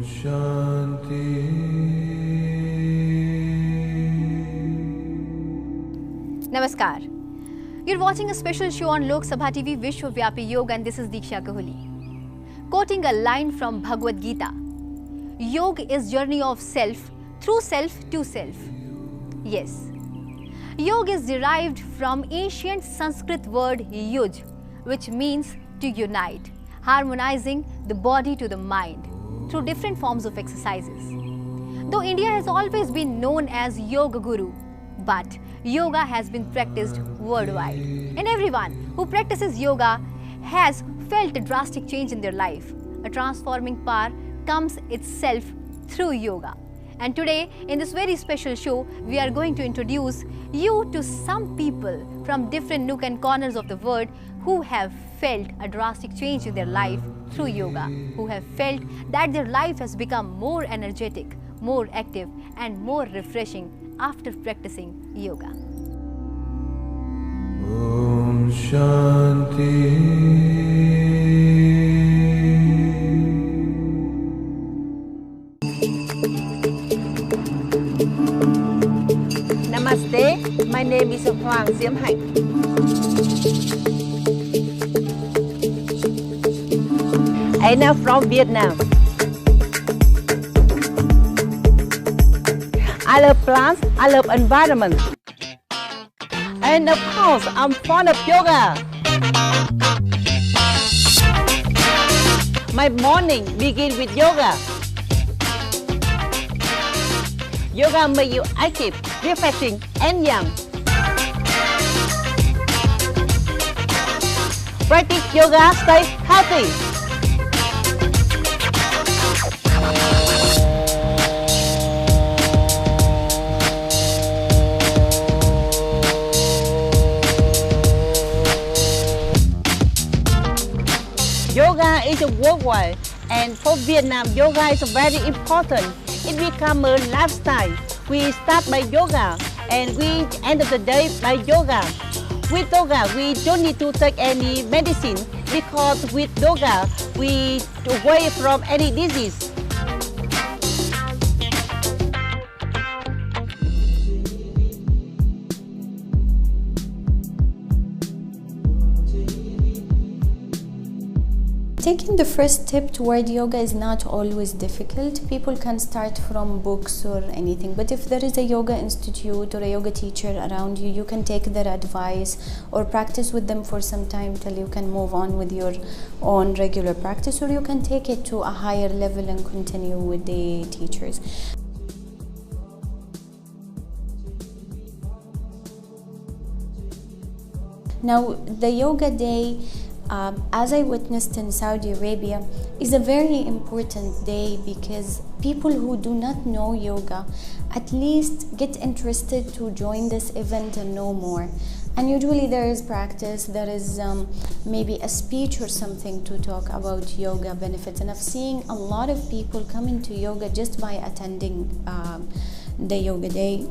Shanti. Namaskar. You're watching a special show on Lok Sabha TV Vishwavyapi Yoga, and this is Diksha Kahuli. Quoting a line from Bhagavad Gita, Yoga is journey of self through self to self. Yes, Yoga is derived from ancient Sanskrit word yuj, which means to unite, harmonizing the body to the mind through different forms of exercises. Though India has always been known as Yoga Guru, but yoga has been practiced worldwide, and everyone who practices yoga has felt a drastic change in their life. A transforming power comes itself through yoga. And today, in this very special show, we are going to introduce you to some people from different nook and corners of the world who have felt a drastic change in their life through yoga, who have felt that their life has become more energetic, more active, and more refreshing after practicing yoga. Om Shanti. Namaste, my name is Hoàng Diễm Hạnh. I am from Vietnam. I love plants, I love environment. And of course, I'm fond of yoga. My morning begin with yoga. Yoga makes you active, refreshing, and young. Practice yoga, stay healthy. Yoga is worldwide, and for Vietnam, yoga is very important. It becomes a lifestyle. We start by yoga, and we end of the day by yoga. With yoga, we don't need to take any medicine because with yoga, we away from any disease. Taking the first step toward yoga is not always difficult. People can start from books or anything, but if there is a yoga institute or a yoga teacher around you, you can take their advice or practice with them for some time till you can move on with your own regular practice, or you can take it to a higher level and continue with the teachers. Now, the Yoga Day, as I witnessed in Saudi Arabia, is a very important day because people who do not know yoga at least get interested to join this event and know more. And usually there is practice, there is maybe a speech or something to talk about yoga benefits. And I've seen a lot of people come into yoga just by attending the Yoga Day.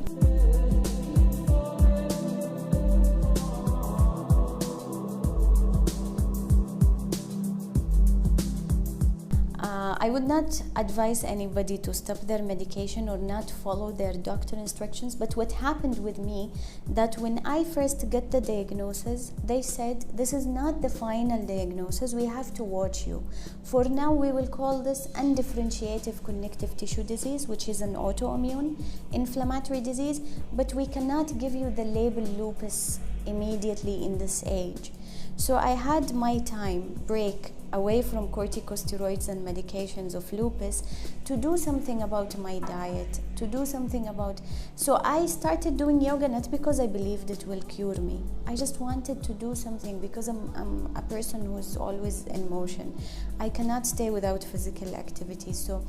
I would not advise anybody to stop their medication or not follow their doctor instructions, but what happened with me, that when I first got the diagnosis, they said, this is not the final diagnosis, we have to watch you. For now, we will call this undifferentiated connective tissue disease, which is an autoimmune inflammatory disease, but we cannot give you the label lupus immediately in this age. So I had my time break away from corticosteroids and medications of lupus to do something about my diet, to do something about... So I started doing yoga not because I believed it will cure me. I just wanted to do something because I'm a person who is always in motion. I cannot stay without physical activity. So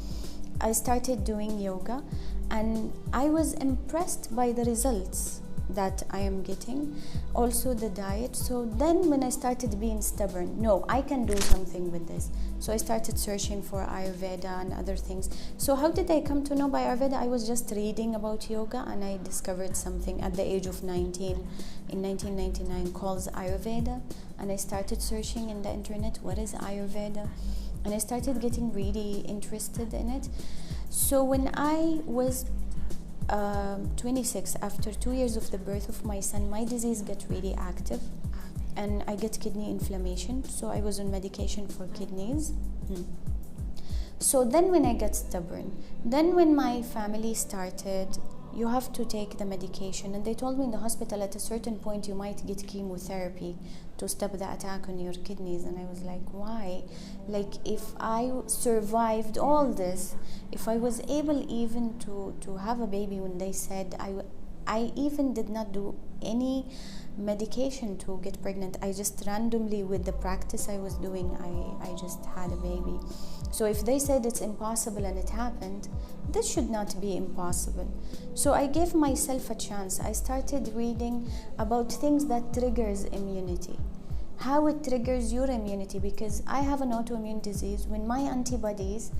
I started doing yoga and I was impressed by the results that I am getting, also the diet. So then when I started being stubborn, no, I can do something with this. So I started searching for Ayurveda and other things. So how did I come to know by Ayurveda? I was just reading about yoga and I discovered something at the age of 19 in 1999 called Ayurveda, and I started searching in the internet, what is Ayurveda? and I started getting really interested in it. So when I was 26, after 2 years of the birth of my son, my disease got really active and I get kidney inflammation, so I was on medication for kidneys. So then when I got stubborn, then when my family started, you have to take the medication, and they told me in the hospital at a certain point you might get chemotherapy to stop the attack on your kidneys. And I was like, why? Like, if I survived all this, if I was able even to have a baby, when they said I even did not do any medication to get pregnant, I just randomly, with the practice I was doing, I just had a baby. So if they said it's impossible and it happened, this should not be impossible. So I gave myself a chance. I started reading about things that triggers immunity, how it triggers your immunity, because I have an autoimmune disease. When my antibodies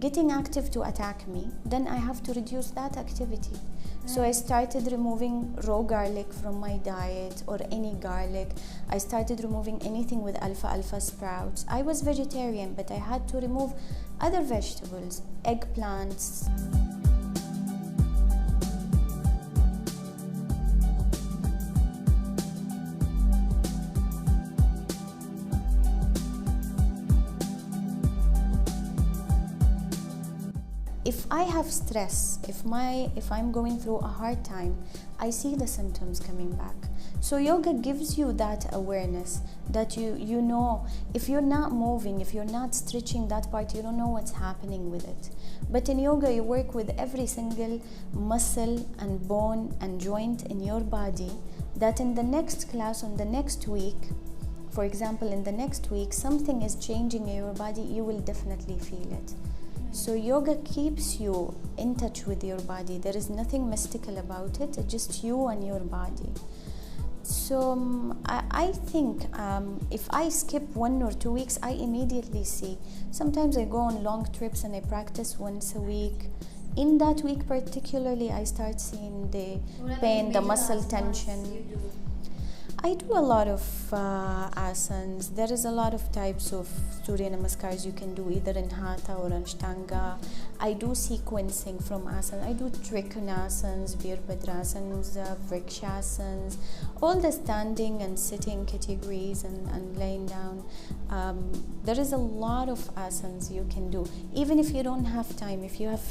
getting active to attack me, then I have to reduce that activity. So I started removing raw garlic from my diet, or any garlic. I started removing anything with alfalfa sprouts. I was vegetarian, but I had to remove other vegetables, eggplants. If I have stress, if I'm going through a hard time, I see the symptoms coming back. So yoga gives you that awareness that you know, if you're not moving, if you're not stretching that part, you don't know what's happening with it. But in yoga, you work with every single muscle and bone and joint in your body, that in the next class, on the next week, for example, in the next week, something is changing in your body, you will definitely feel it. So yoga keeps you in touch with your body. There is nothing mystical about it. It's just you and your body. So I think if I skip 1 or 2 weeks, I immediately see. Sometimes I go on long trips and I practice once a week. In that week particularly, I start seeing the pain, the muscle tension. I do a lot of asanas. There is a lot of types of Surya Namaskars you can do, either in Hatha or Ashtanga. I do sequencing from asana. I do Trikonasans, Virabhadrasans, Vrikshasans, all the standing and sitting categories and laying down. There is a lot of asanas you can do. Even if you don't have time, if you have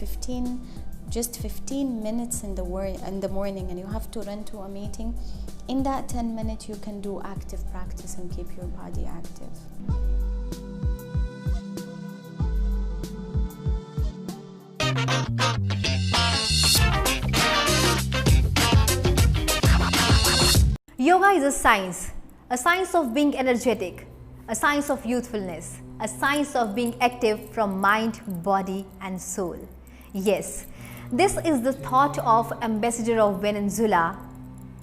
just 15 minutes in the morning and you have to run to a meeting, in that 10 minutes you can do active practice and keep your body active. Yoga is a science of being energetic, a science of youthfulness, a science of being active from mind, body and soul. Yes, this is the thought of Ambassador of Venezuela,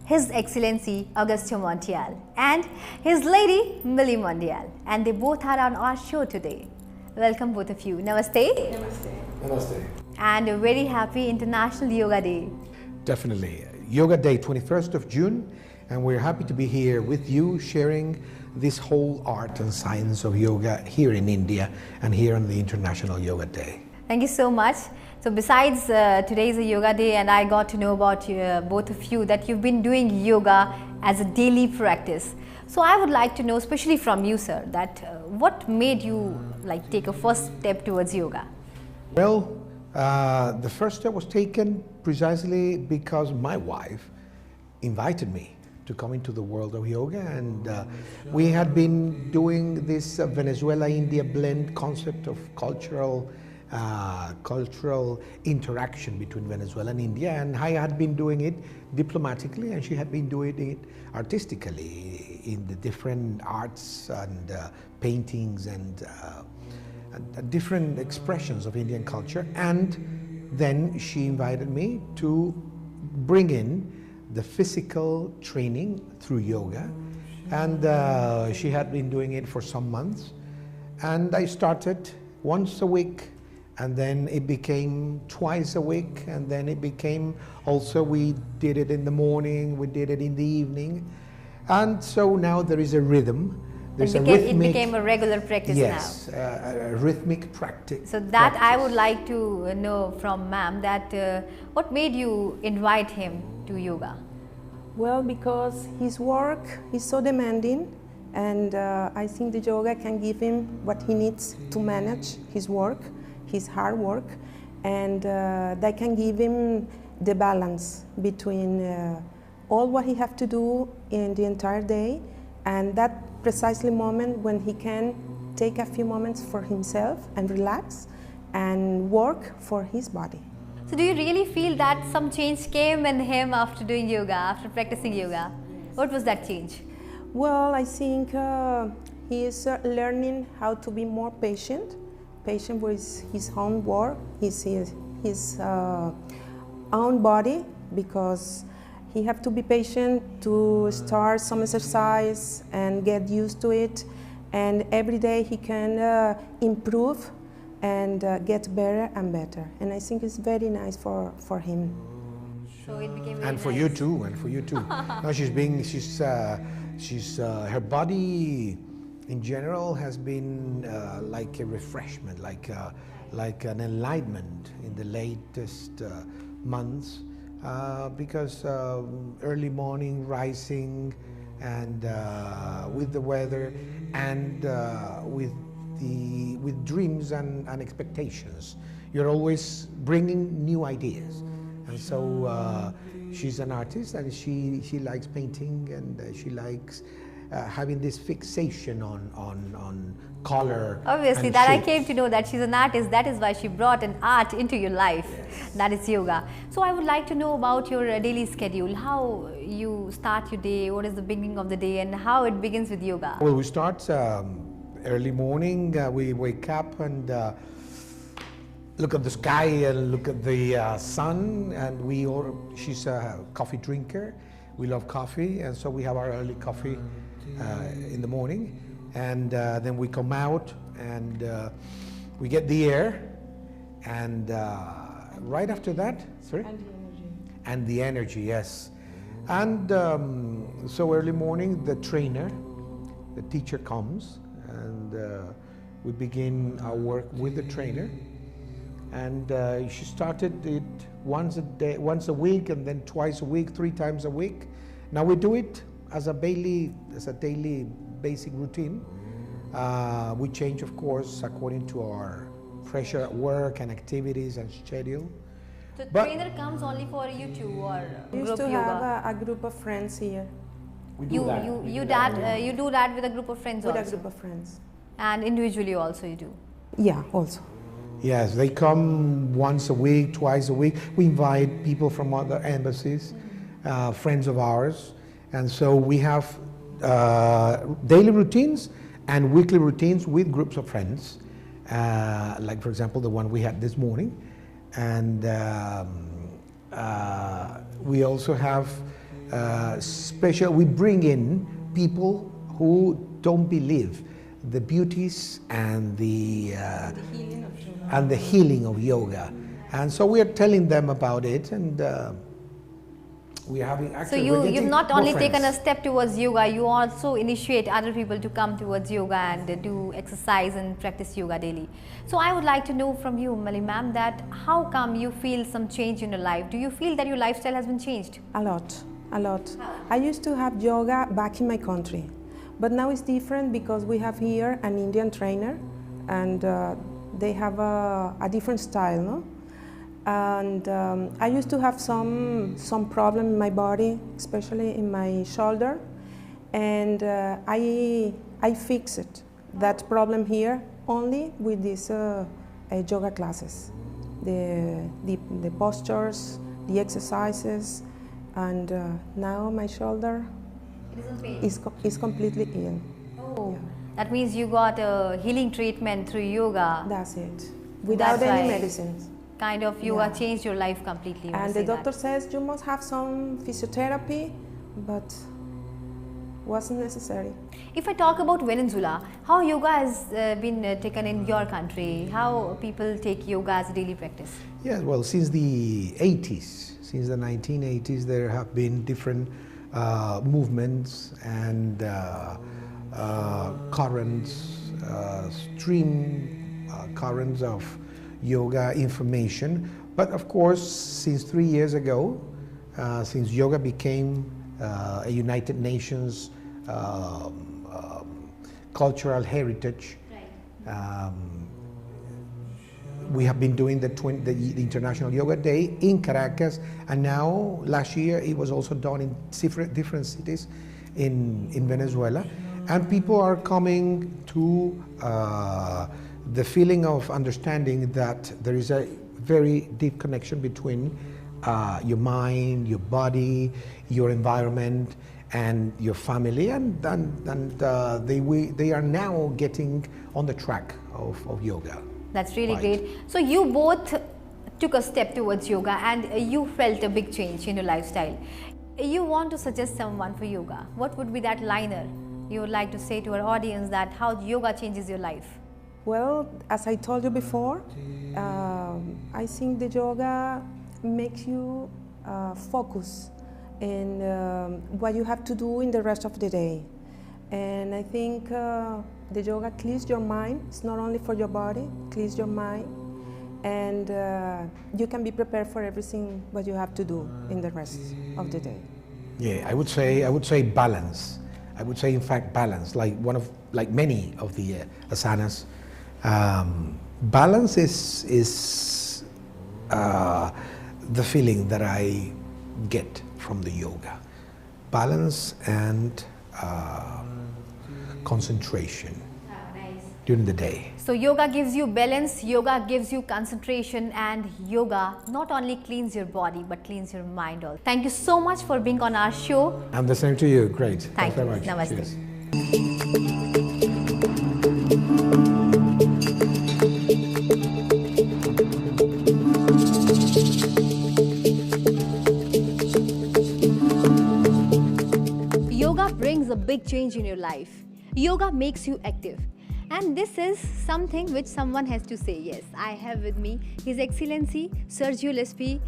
His Excellency Augusto Montiel, and his lady Millie Mondial, and they both are on our show today. Welcome both of you. Namaste. Namaste. Namaste. And a very happy International Yoga Day. Definitely. Yoga Day, 21st of June, and we're happy to be here with you sharing this whole art and science of yoga here in India and here on the International Yoga Day. Thank you so much. So besides today is a yoga day, and I got to know about both of you that you've been doing yoga as a daily practice. So I would like to know, especially from you, sir, that what made you take a first step towards yoga? Well, the first step was taken precisely because my wife invited me to come into the world of yoga, and we had been doing this Venezuela-India blend concept of cultural interaction between Venezuela and India, and I had been doing it diplomatically and she had been doing it artistically in the different arts and paintings and different expressions of Indian culture. And then she invited me to bring in the physical training through yoga, and she had been doing it for some months, and I started once a week, and then it became twice a week, and then it became also we did it in the morning, we did it in the evening, and so now there is a rhythm There's It became a regular practice now. yes, a rhythmic practice. So that I would like to know from ma'am that what made you invite him to yoga? Well, because his work is so demanding, and I think the yoga can give him what he needs to manage his work, his hard work, and that can give him the balance between all what he have to do in the entire day and that precisely moment when he can take a few moments for himself and relax and work for his body. So do you really feel that some change came in him after doing yoga, after practicing yoga? What was that change? Well, I think he is learning how to be more patient with his own work, his own body, because he have to be patient to start some exercise and get used to it, and every day he can improve and get better and better, and I think it's very nice for him. So it became very And for nice. you too, and for you too. No, her body in general has been like a refreshment, like an enlightenment in the latest months, because early morning rising and with the weather and with dreams and expectations, you're always bringing new ideas. And so she's an artist, and she likes painting, and she likes having this fixation on color. Obviously, and that I shape. came to know that she's an artist. That is why she brought an art into your life. Yes. That is yoga. So I would like to know about your daily schedule. How you start your day, what is the beginning of the day, and how it begins with yoga. Well, we start early morning. We wake up and look at the sky and look at the sun. And she's a coffee drinker. We love coffee, and so we have our early coffee in the morning. And then we come out and we get the air. And right after that, sorry? And the energy. And the energy, yes. And so early morning, the teacher comes, and we begin our work with the trainer. And she started it once a week, and then twice a week, 3 times a week. Now we do it as a daily basic routine. We change, of course, according to our pressure at work and activities and schedule. So But- trainer comes only for you two or We group used to yoga? have a group of friends here, We You do that with a group of friends with a also, group of friends. and individually also you do. Yeah, also. Yes, they come once a week, twice a week. We invite people from other embassies, friends of ours, and so we have daily routines and weekly routines with groups of friends, like for example the one we had this morning. And we also have we bring in people who don't believe the beauties and the healing of yoga. And so we are telling them about it, and we're having So actually we're you've getting not more only taken a friends. step towards yoga, you also initiate other people to come towards yoga and do exercise and practice yoga daily. So I would like to know from you, Mali ma'am, that how come you feel some change in your life? Do you feel that your lifestyle has been changed? A lot, a lot. I used to have yoga back in my country, but now it's different because we have here an Indian trainer, and they have a different style, no? And I used to have some problem in my body, especially in my shoulder, and I fixed that problem here only with these yoga classes, the postures, the exercises, and now my shoulder is completely healed. Oh, that means you got a healing treatment through yoga. That's it, without That's any why medicines. Kind of yoga Yeah. changed your life completely. you And must the say that. doctor says you must have some physiotherapy, but wasn't necessary. If I talk about Venezuela, how yoga has been taken in your country? How people take yoga as a daily practice? Yes, well, since the 80s, since the 1980s, there have been different movements and currents, stream currents of yoga information. But of course, since 3 years ago, since yoga became a United Nations cultural heritage, we have been doing the International Yoga Day in Caracas, and now last year it was also done in different cities in Venezuela, and people are coming to the feeling of understanding that there is a very deep connection between your mind, your body, your environment, and your family, and they are now getting on the track of yoga. That's really Right. great. So you both took a step towards yoga and you felt a big change in your lifestyle. You want to suggest someone for yoga. What would be that liner you would like to say to our audience that how yoga changes your life? Well, as I told you before, I think the yoga makes you focus in what you have to do in the rest of the day. And I think the yoga clears your mind. It's not only for your body, clears your mind. And you can be prepared for everything what you have to do in the rest of the day. Yeah, I would say balance. I would say, in fact, balance. Like many of the asanas, balance is the feeling that I get from the yoga. Balance and concentration during the day. So yoga gives you balance, yoga gives you concentration, and yoga not only cleans your body but cleans your mind also. Thank you so much for being on our show. And the same to you. Great. Thank Thanks very you. much. Namaste. Cheers. Yoga brings a big change in your life. Yoga makes you active. And this is something which someone has to say. Yes, I have with me His Excellency Sergio Lespi,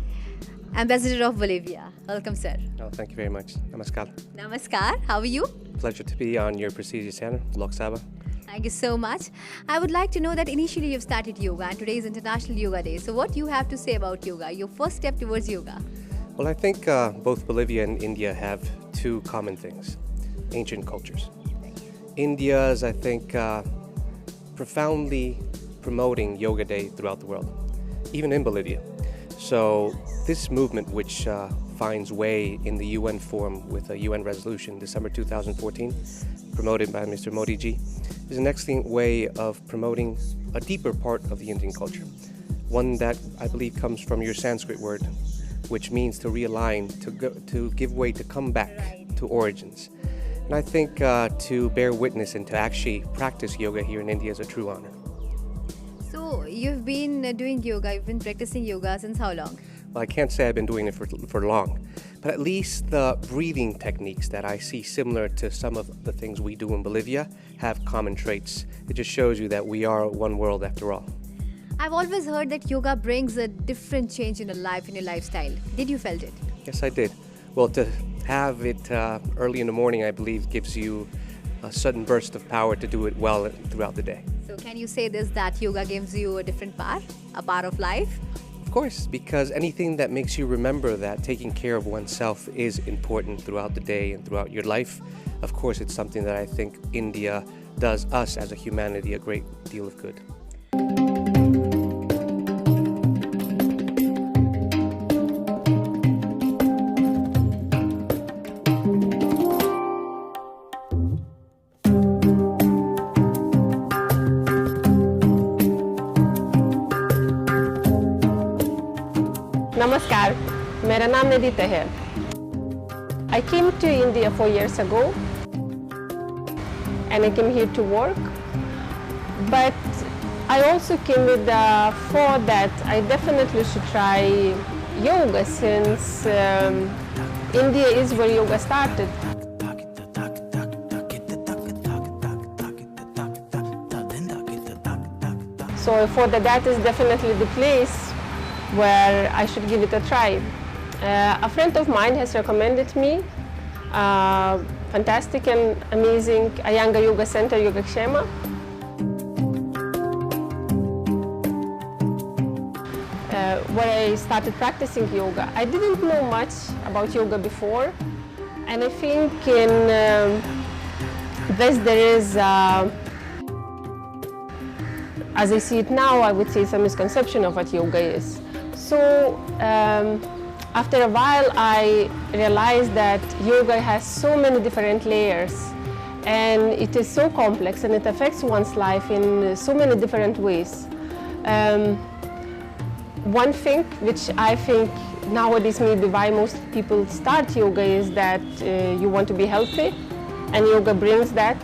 Ambassador of Bolivia. Welcome, sir. Oh, thank you very much. Namaskar. Namaskar. How are you? Pleasure to be on your prestigious channel, Lok Sabha. Thank you so much. I would like to know that initially you've started yoga and today is International Yoga Day. So what you have to say about yoga, your first step towards yoga? Well, I think both Bolivia and India have two common things: ancient cultures. India is, I think, profoundly promoting Yoga Day throughout the world, even in Bolivia. So this movement, which finds way in the UN forum with a UN resolution, December 2014, promoted by Mr. Modi ji, is an excellent way of promoting a deeper part of the Indian culture. One that I believe comes from your Sanskrit word, which means to realign, to give way, to come back to origins. And I think to bear witness and to actually practice yoga here in India is a true honor. So you've been doing yoga, you've been practicing yoga since how long? Well, I can't say I've been doing it for long, but at least the breathing techniques that I see similar to some of the things we do in Bolivia have common traits. It just shows you that we are one world after all. I've always heard that yoga brings a different change in your life, in your lifestyle. Did you felt it? Yes, I did. Well, to have it early in the morning, I believe, gives you a sudden burst of power to do it well throughout the day. So can you say this, that yoga gives you a different power, a part of life? Of course, because anything that makes you remember that taking care of oneself is important throughout the day and throughout your life, of course, it's something that I think India does us as a humanity a great deal of good. नमस्कार, मेरा नाम निधिता है. I came to India 4 years ago and I came here to work, but I also came with the thought that I definitely should try yoga since India is where yoga started. So I thought that is definitely the place where I should give it a try. A friend of mine has recommended me fantastic and amazing Iyengar Yoga Center, Yogakshema. Where I started practicing yoga. I didn't know much about yoga before, and I think in this there is, as I see it now, I would say it's a misconception of what yoga is. So after a while I realized that yoga has so many different layers, and it is so complex, and it affects one's life in so many different ways. One thing which I think nowadays maybe why most people start yoga is that you want to be healthy, and yoga brings that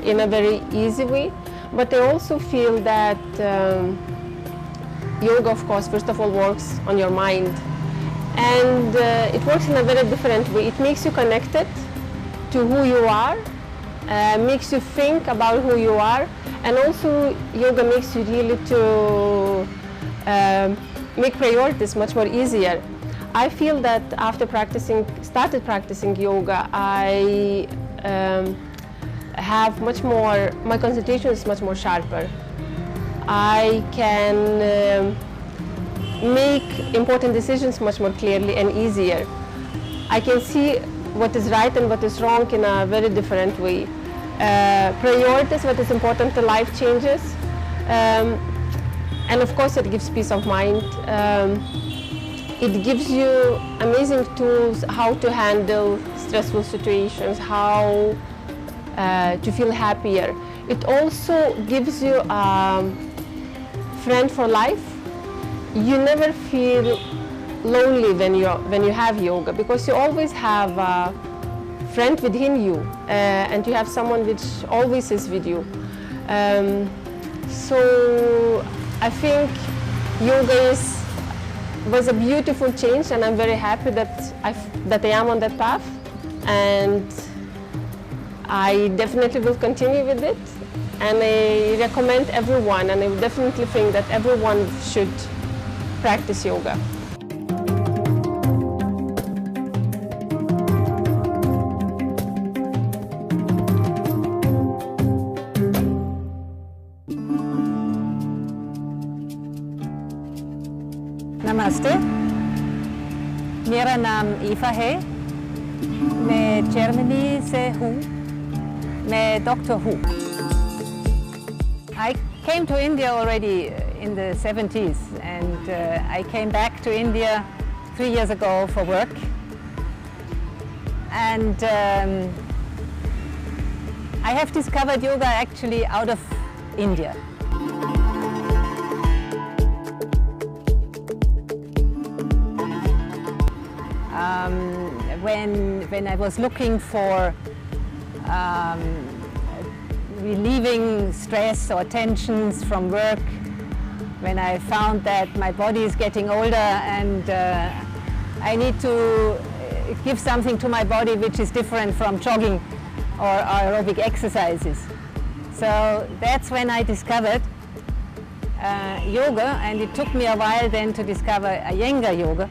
in a very easy way. But I also feel that yoga, of course, first of all works on your mind, and it works in a very different way. It makes you connected to who you are, makes you think about who you are, and also yoga makes you really to make priorities much more easier. I feel that after started practicing yoga, I have much more, my concentration is much more sharper. I can make important decisions much more clearly and easier. I can see what is right and what is wrong in a very different way. Priorities, what is important to life changes. And of course it gives peace of mind. It gives you amazing tools how to handle stressful situations, how to feel happier. It also gives you a friend for life. You never feel lonely when you have yoga, because you always have a friend within you, and you have someone which always is with you. So I think yoga was a beautiful change, and I'm very happy that I am on that path, and I definitely will continue with it, and I recommend everyone, and I definitely think that everyone should practice yoga. नमस्ते, मेरा नाम ईफा है, मैं Germany से हूँ, मैं doctor हूँ. I came to India already in the 70s, and I came back to India 3 years ago for work, and I have discovered yoga actually out of India. When I was looking for relieving stress or tensions from work, when I found that my body is getting older and I need to give something to my body which is different from jogging or aerobic exercises. So that's when I discovered yoga, and it took me a while then to discover Iyengar yoga.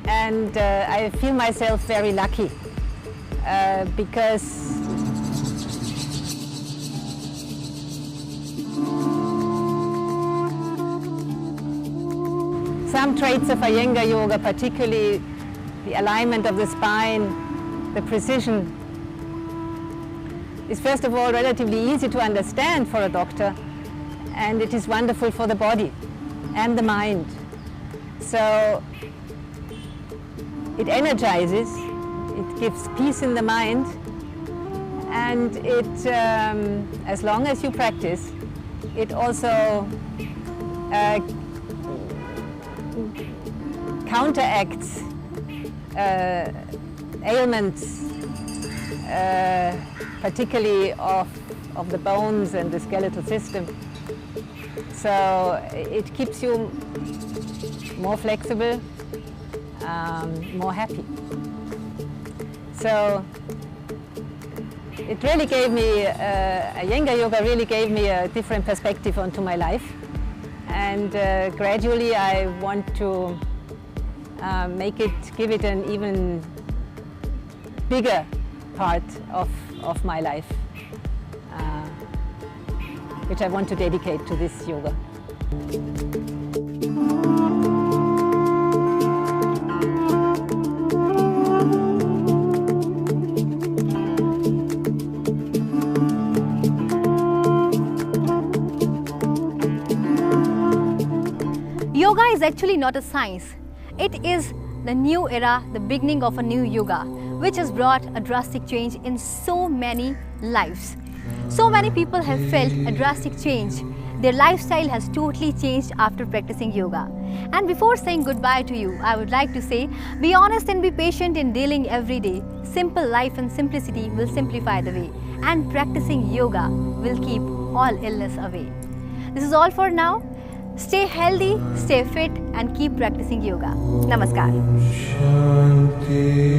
And I feel myself very lucky because some traits of Iyengar yoga, particularly the alignment of the spine, the precision, is first of all relatively easy to understand for a doctor, and it is wonderful for the body and the mind. So it energizes, it gives peace in the mind, and it, as long as you practice, it also counteracts ailments, particularly of the bones and the skeletal system. So it keeps you more flexible, more happy. So it really gave me, Iyengar yoga really gave me a different perspective onto my life, and gradually I want to give it an even bigger part of my life, which I want to dedicate to this yoga. Yoga is actually not a science. It is the new era, the beginning of a new yoga, which has brought a drastic change in so many lives. So many people have felt a drastic change. Their lifestyle has totally changed after practicing yoga. And before saying goodbye to you, I would like to say, be honest and be patient in dealing every day. Simple life and simplicity will simplify the way. And practicing yoga will keep all illness away. This is all for now. Stay healthy, stay fit and keep practicing yoga. Namaskar. Shanti.